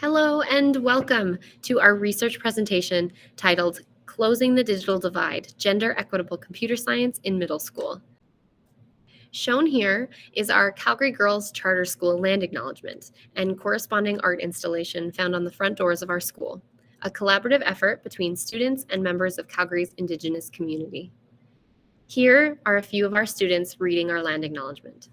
Hello and welcome to our research presentation titled Closing the Digital Divide, Gender Equitable Computer Science in Middle School. Shown here is our Calgary Girls Charter School land acknowledgement and corresponding art installation found on the front doors of our school, a collaborative effort between students and members of Calgary's Indigenous community. Here are a few of our students reading our land acknowledgement.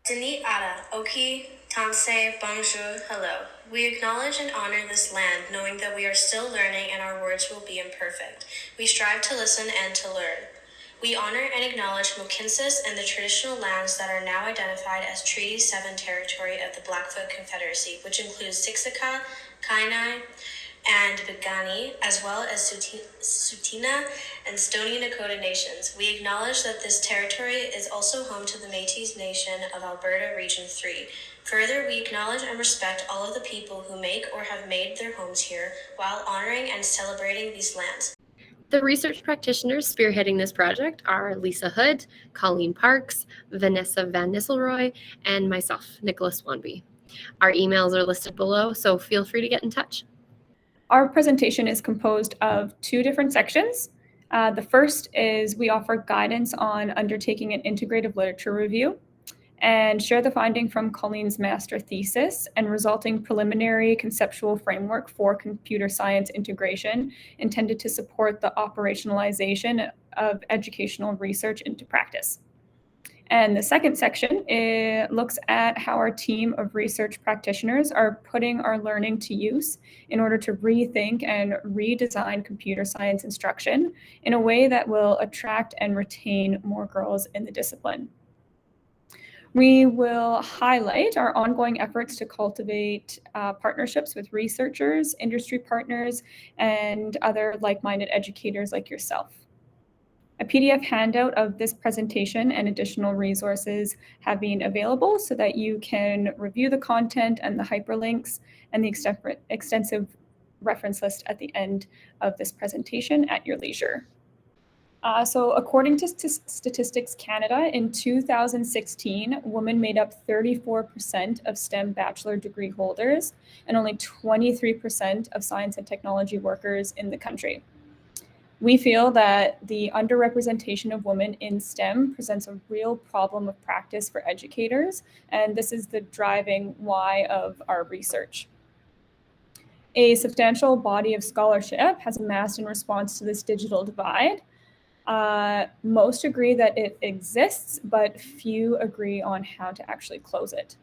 Denis Ada, Oki, Tanse, Bonjour, hello. We acknowledge and honor this land, knowing that we are still learning and our words will be imperfect. We strive to listen and to learn. We honor and acknowledge Mohkinstsis and the traditional lands that are now identified as Treaty 7 territory of the Blackfoot Confederacy, which includes Siksika, Kainai, and Piikani, as well as Tsuut'ina and Stoney Nakoda nations. We acknowledge that this territory is also home to the Métis Nation of Alberta Region 3. Further, we acknowledge and respect all of the people who make or have made their homes here while honoring and celebrating these lands. The research practitioners spearheading this project are Lisa Hood, Colleen Parks, Vanessa Van Nistelrooy, and myself, Nicholas Swanby. Our emails are listed below, so feel free to get in touch. Our presentation is composed of two different sections. The first is we offer guidance on undertaking an integrative literature review and share the finding from Colleen's master thesis and resulting preliminary conceptual framework for computer science integration intended to support the operationalization of educational research into practice. And the second section, it looks at how our team of research practitioners are putting our learning to use in order to rethink and redesign computer science instruction in a way that will attract and retain more girls in the discipline. We will highlight our ongoing efforts to cultivate partnerships with researchers, industry partners, and other like-minded educators like yourself. A PDF handout of this presentation and additional resources have been available so that you can review the content and the hyperlinks and the extensive reference list at the end of this presentation at your leisure. So according to Statistics Canada, in 2016, women made up 34% of STEM bachelor degree holders and only 23% of science and technology workers in the country. We feel that the underrepresentation of women in STEM presents a real problem of practice for educators, and this is the driving why of our research. A substantial body of scholarship has amassed in response to this digital divide. Most agree that it exists, but few agree on how to actually close it.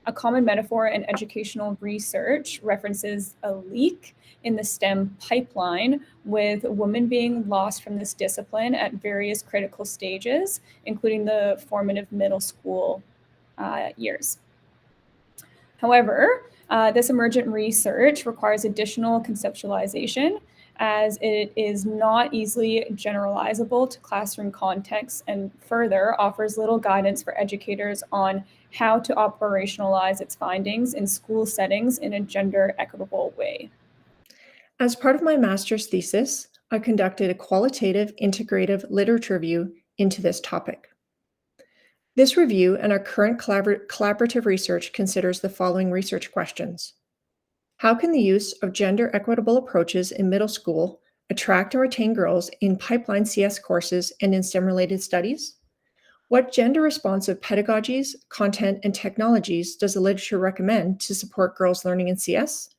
A common metaphor in educational research references a leak in the STEM pipeline, with women being lost from this discipline at various critical stages, including the formative middle school years. However, this emergent research requires additional conceptualization, as it is not easily generalizable to classroom contexts, and further offers little guidance for educators on how to operationalize its findings in school settings in a gender equitable way. As part of my master's thesis, I conducted a qualitative integrative literature review into this topic. This review and our current collaborative research considers the following research questions. How can the use of gender equitable approaches in middle school attract and retain girls in pipeline CS courses and in STEM-related studies? What gender-responsive pedagogies, content, and technologies does the literature recommend to support girls' learning in CS?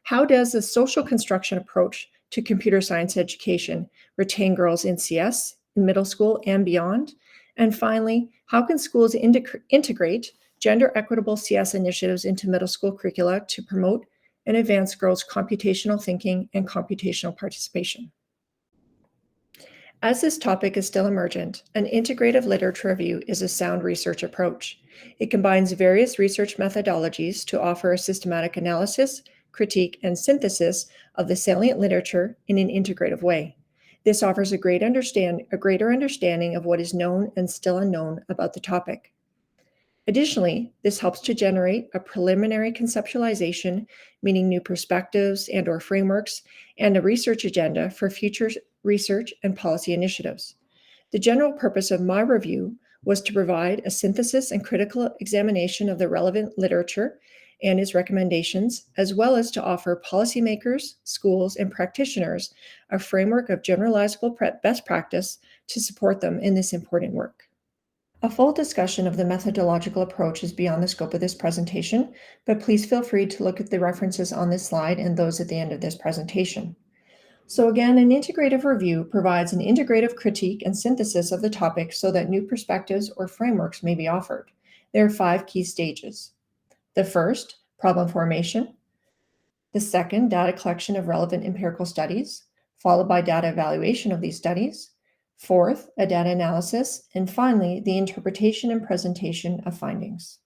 How does the social construction approach to computer science education retain girls in CS, in middle school, and beyond? And finally, how can schools integrate gender equitable CS initiatives into middle school curricula to promote and advance girls' computational thinking and computational participation? As this topic is still emergent, an integrative literature review is a sound research approach. It combines various research methodologies to offer a systematic analysis, critique, and synthesis of the salient literature in an integrative way. This offers a greater understanding of what is known and still unknown about the topic. Additionally, this helps to generate a preliminary conceptualization, meaning new perspectives and/or frameworks, and a research agenda for future research and policy initiatives. The general purpose of my review was to provide a synthesis and critical examination of the relevant literature and its recommendations, as well as to offer policymakers, schools, and practitioners a framework of generalizable best practice to support them in this important work. A full discussion of the methodological approach is beyond the scope of this presentation, but please feel free to look at the references on this slide and those at the end of this presentation. So again, an integrative review provides an integrative critique and synthesis of the topic so that new perspectives or frameworks may be offered. There are 5 key stages. The first, problem formation. The second, data collection of relevant empirical studies, followed by data evaluation of these studies. Fourth, a data analysis. And finally, the interpretation and presentation of findings.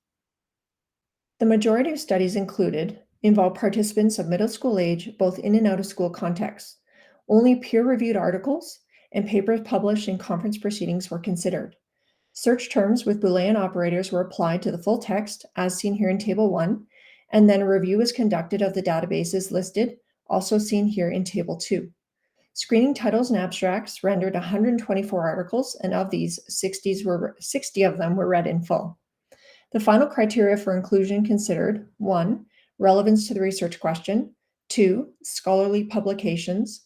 The majority of studies included involve participants of middle school age, both in and out of school contexts. Only peer-reviewed articles and papers published in conference proceedings were considered. Search terms with Boolean operators were applied to the full text, as seen here in Table 1, and then a review was conducted of the databases listed, also seen here in Table 2. Screening titles and abstracts rendered 124 articles, and of these, 60 of them were read in full. The final criteria for inclusion considered 1. Relevance to the research question, 2. Scholarly publications,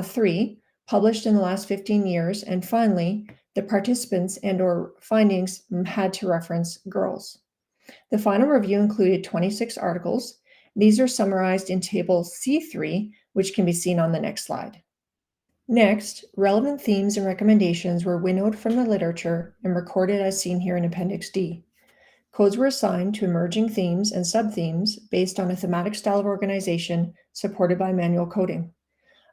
3. Published in the last 15 years, and finally, the participants and/or findings had to reference girls. The final review included 26 articles. These are summarized in Table C3, which can be seen on the next slide. Next, relevant themes and recommendations were winnowed from the literature and recorded as seen here in Appendix D. Codes were assigned to emerging themes and subthemes based on a thematic style of organization supported by manual coding.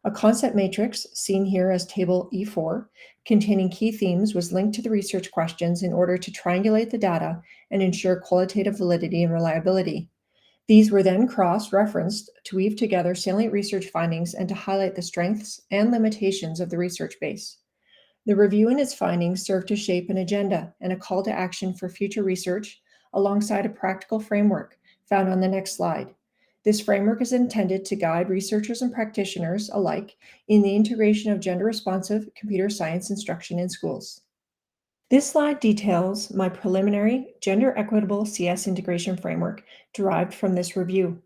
A concept matrix, seen here as Table E4, containing key themes was linked to the research questions in order to triangulate the data and ensure qualitative validity and reliability. These were then cross-referenced to weave together salient research findings and to highlight the strengths and limitations of the research base. The review and its findings serve to shape an agenda and a call to action for future research alongside a practical framework found on the next slide. This framework is intended to guide researchers and practitioners alike in the integration of gender-responsive computer science instruction in schools. This slide details my preliminary gender-equitable CS integration framework derived from this review.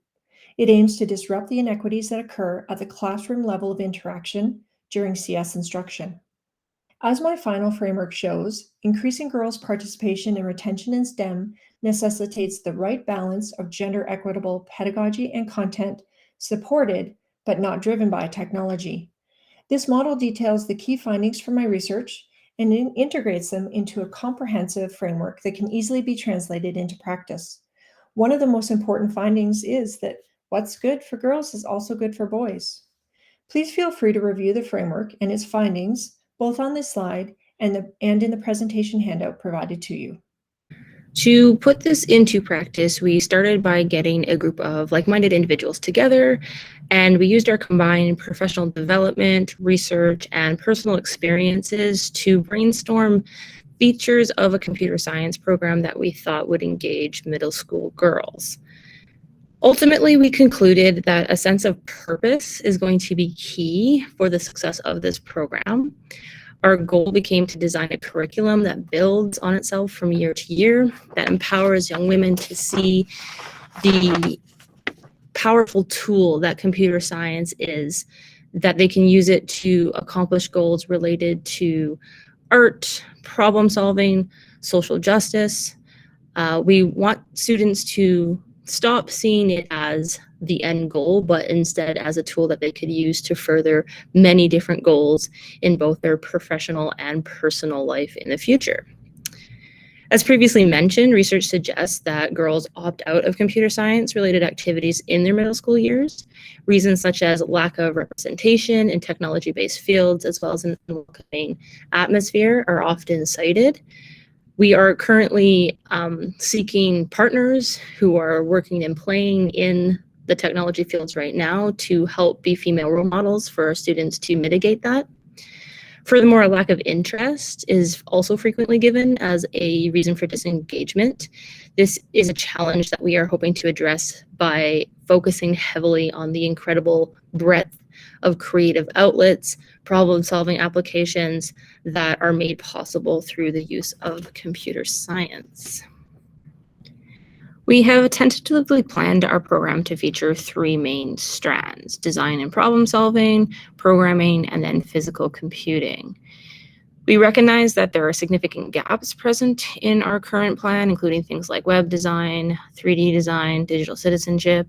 It aims to disrupt the inequities that occur at the classroom level of interaction during CS instruction. As my final framework shows, increasing girls' participation and retention in STEM necessitates the right balance of gender-equitable pedagogy and content, supported but not driven by technology. This model details the key findings from my research and integrates them into a comprehensive framework that can easily be translated into practice. One of the most important findings is that what's good for girls is also good for boys. Please feel free to review the framework and its findings both on this slide and in the presentation handout provided to you. To put this into practice, we started by getting a group of like-minded individuals together, and we used our combined professional development, research, and personal experiences to brainstorm features of a computer science program that we thought would engage middle school girls. Ultimately, we concluded that a sense of purpose is going to be key for the success of this program. Our goal became to design a curriculum that builds on itself from year to year, that empowers young women to see the powerful tool that computer science is, that they can use it to accomplish goals related to art, problem solving, social justice. We want students to stop seeing it as the end goal, but instead as a tool that they could use to further many different goals in both their professional and personal life in the future. As previously mentioned, research suggests that girls opt out of computer science related activities in their middle school years. Reasons such as lack of representation in technology-based fields, as well as an welcoming atmosphere, are often cited. We are currently seeking partners who are working and playing in the technology fields right now to help be female role models for our students to mitigate that. Furthermore, a lack of interest is also frequently given as a reason for disengagement. This is a challenge that we are hoping to address by focusing heavily on the incredible breadth of creative outlets, problem-solving applications that are made possible through the use of computer science. We have tentatively planned our program to feature 3 main strands: design and problem solving, programming, and then physical computing. We recognize that there are significant gaps present in our current plan, including things like web design, 3D design, digital citizenship.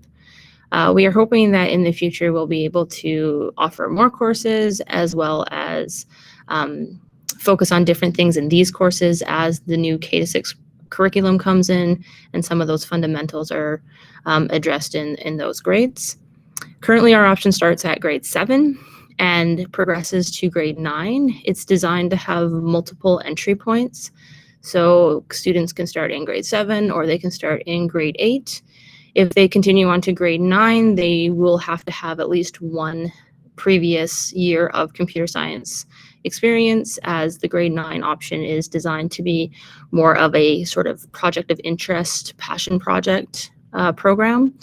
We are hoping that in the future we'll be able to offer more courses, as well as focus on different things in these courses as the new K-6 curriculum comes in and some of those fundamentals are addressed in those grades. Currently, our option starts at grade 7 and progresses to grade 9. It's designed to have multiple entry points. So students can start in grade 7 or they can start in grade 8. If they continue on to grade 9, they will have to have at least one previous year of computer science experience, as the grade 9 option is designed to be more of a sort of project of interest, passion project program.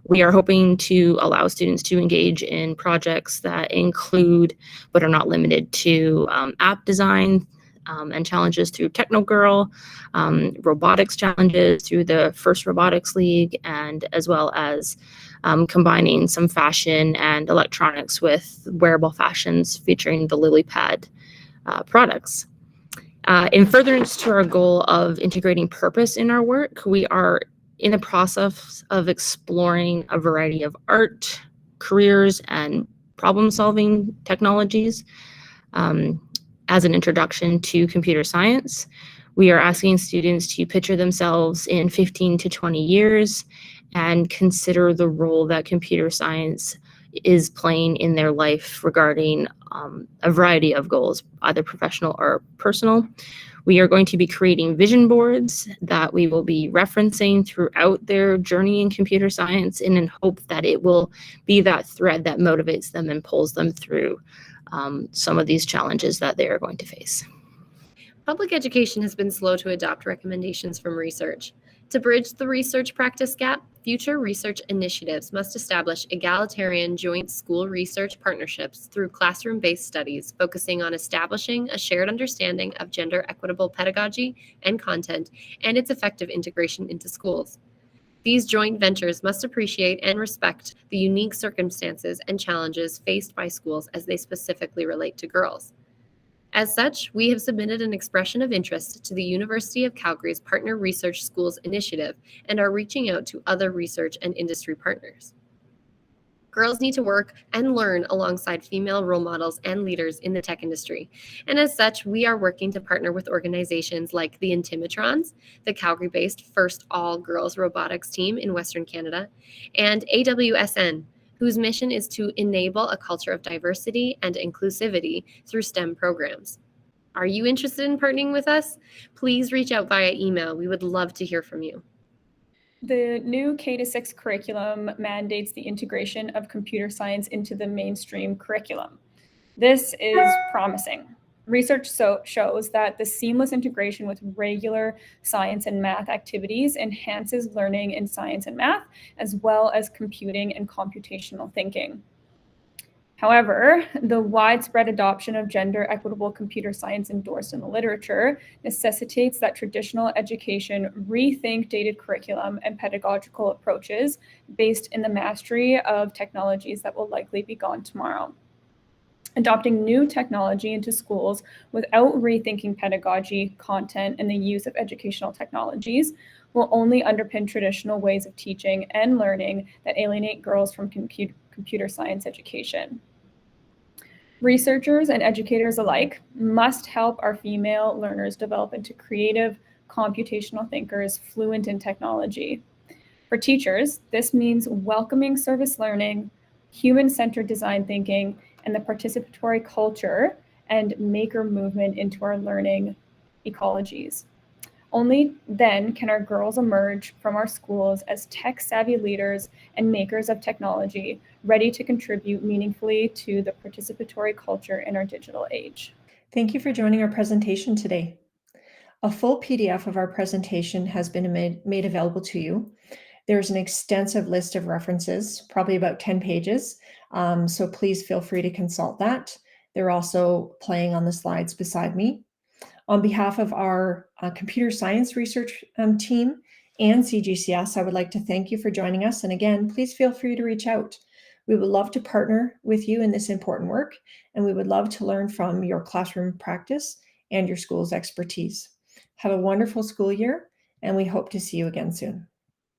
We are hoping to allow students to engage in projects that include, but are not limited to, app design and challenges through TechnoGirl, robotics challenges through the First Robotics League, and as well as combining some fashion and electronics with wearable fashions featuring the LilyPad products. In furtherance to our goal of integrating purpose in our work, we are in the process of exploring a variety of art, careers, and problem-solving technologies as an introduction to computer science. We are asking students to picture themselves in 15 to 20 years and consider the role that computer science is playing in their life regarding a variety of goals, either professional or personal. We are going to be creating vision boards that we will be referencing throughout their journey in computer science, in hope that it will be that thread that motivates them and pulls them through some of these challenges that they are going to face. Public education has been slow to adopt recommendations from research. To bridge the research practice gap, future research initiatives must establish egalitarian joint school research partnerships through classroom-based studies focusing on establishing a shared understanding of gender equitable pedagogy and content and its effective integration into schools. These joint ventures must appreciate and respect the unique circumstances and challenges faced by schools as they specifically relate to girls. As such, we have submitted an expression of interest to the University of Calgary's Partner Research Schools Initiative and are reaching out to other research and industry partners. Girls need to work and learn alongside female role models and leaders in the tech industry. And as such, we are working to partner with organizations like the Intimitrons, the Calgary-based first all-girls robotics team in Western Canada, and AWSN, whose mission is to enable a culture of diversity and inclusivity through STEM programs. Are you interested in partnering with us? Please reach out via email. We would love to hear from you. The new K-6 curriculum mandates the integration of computer science into the mainstream curriculum. This is promising. Research shows that the seamless integration with regular science and math activities enhances learning in science and math, as well as computing and computational thinking. However, the widespread adoption of gender equitable computer science endorsed in the literature necessitates that traditional education rethink dated curriculum and pedagogical approaches based in the mastery of technologies that will likely be gone tomorrow. Adopting new technology into schools without rethinking pedagogy, content, and the use of educational technologies will only underpin traditional ways of teaching and learning that alienate girls from computer science education. Researchers and educators alike must help our female learners develop into creative, computational thinkers fluent in technology. For teachers, this means welcoming service learning, human-centered design thinking, and the participatory culture and maker movement into our learning ecologies. Only then can our girls emerge from our schools as tech-savvy leaders and makers of technology, ready to contribute meaningfully to the participatory culture in our digital age. Thank you for joining our presentation today. A full PDF of our presentation has been made available to you. There's an extensive list of references, probably about 10 pages, so please feel free to consult that. They're also playing on the slides beside me. On behalf of our computer science research team and CGCS, I would like to thank you for joining us. And again, please feel free to reach out. We would love to partner with you in this important work, and we would love to learn from your classroom practice and your school's expertise. Have a wonderful school year, and we hope to see you again soon.